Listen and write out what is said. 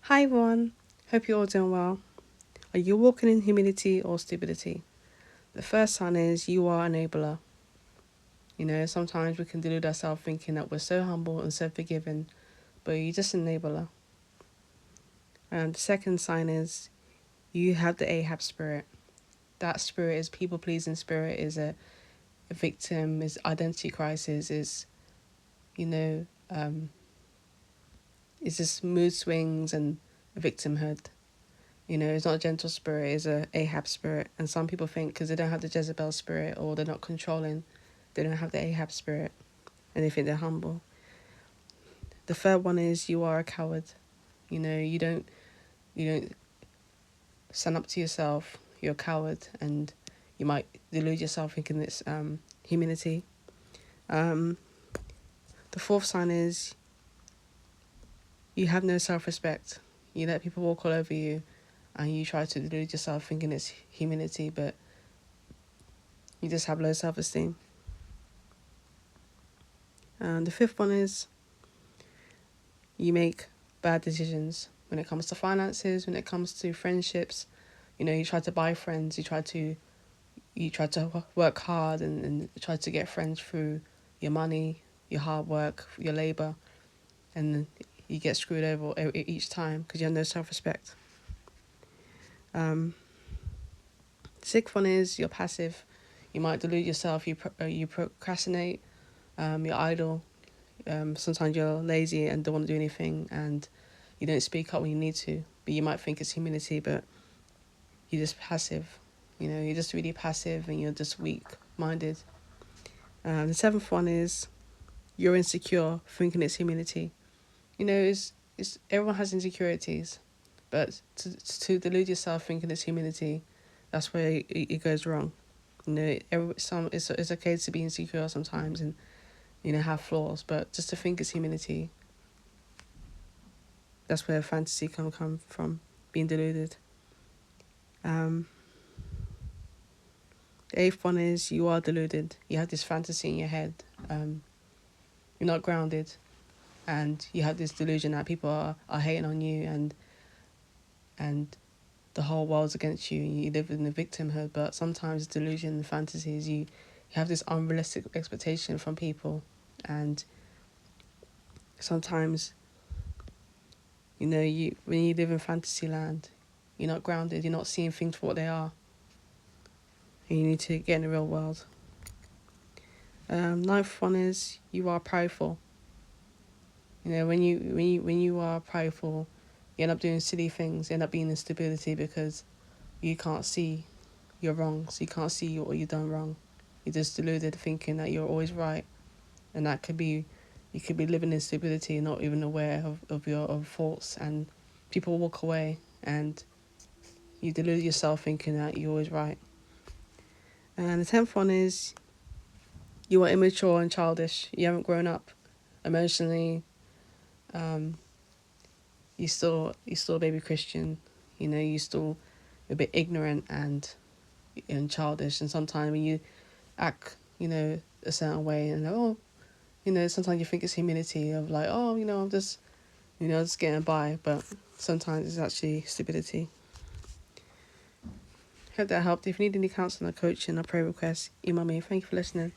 Hi everyone, hope you're all doing well. Are you walking in humility or stupidity? The first sign is you are an enabler. Sometimes we can delude ourselves thinking that we're so humble and so forgiving, but you're just an enabler. And the second sign is you have the Ahab spirit. That spirit is people pleasing spirit, is a victim, is identity crisis, you know, um, is just mood swings and victimhood. It's not a gentle spirit, it's a Ahab spirit. And some people think because they don't have the Jezebel spirit or they're not controlling, they don't have the Ahab spirit and they think they're humble. The third one is you are a coward. You don't stand up to yourself, you're a coward, and you might delude yourself thinking it's humility. The fourth sign is you have no self-respect. You let people walk all over you and you try to delude yourself thinking it's humility, but you just have low self-esteem. And the fifth one is you make bad decisions when it comes to finances, when it comes to friendships. You try to buy friends, you try to work hard and try to get friends through your money, your hard work, your labor, and you get screwed over each time because you have no self-respect. Sixth one is you're passive. You might delude yourself. You procrastinate. You're idle. Sometimes you're lazy and don't want to do anything, and you don't speak up when you need to. But you might think it's humility, but you're just passive. You're just really passive and you're just weak-minded. The seventh one is you're insecure, thinking it's humility. It's everyone has insecurities, but to delude yourself thinking it's humility, that's where it goes wrong. It's okay to be insecure sometimes and have flaws, but just to think it's humility, that's where fantasy can come from, being deluded. The eighth one is you are deluded. You have this fantasy in your head. You're not grounded, and you have this delusion that people are hating on you and the whole world's against you. And you live in the victimhood, but sometimes delusion and fantasies, you have this unrealistic expectation from people, and sometimes when you live in fantasy land, you're not grounded. You're not seeing things for what they are, and you need to get in the real world. Ninth one is you are prideful. When you are prideful, you end up doing silly things. You end up being in stupidity because you can't see you're wrong. So you can't see what you've done wrong. You're just deluded, thinking that you're always right, and that could be you could be living in stupidity, not even aware of your faults, and people walk away, and you delude yourself thinking that you're always right. And the 10th one is you are immature and childish. You haven't grown up emotionally. You still a baby Christian. You still a bit ignorant and childish. And sometimes when you act, a certain way, and sometimes you think it's humility of like, I'm just, just getting by. But sometimes it's actually stupidity. Hope that helped. If you need any counseling or coaching or prayer requests, email me. Thank you for listening.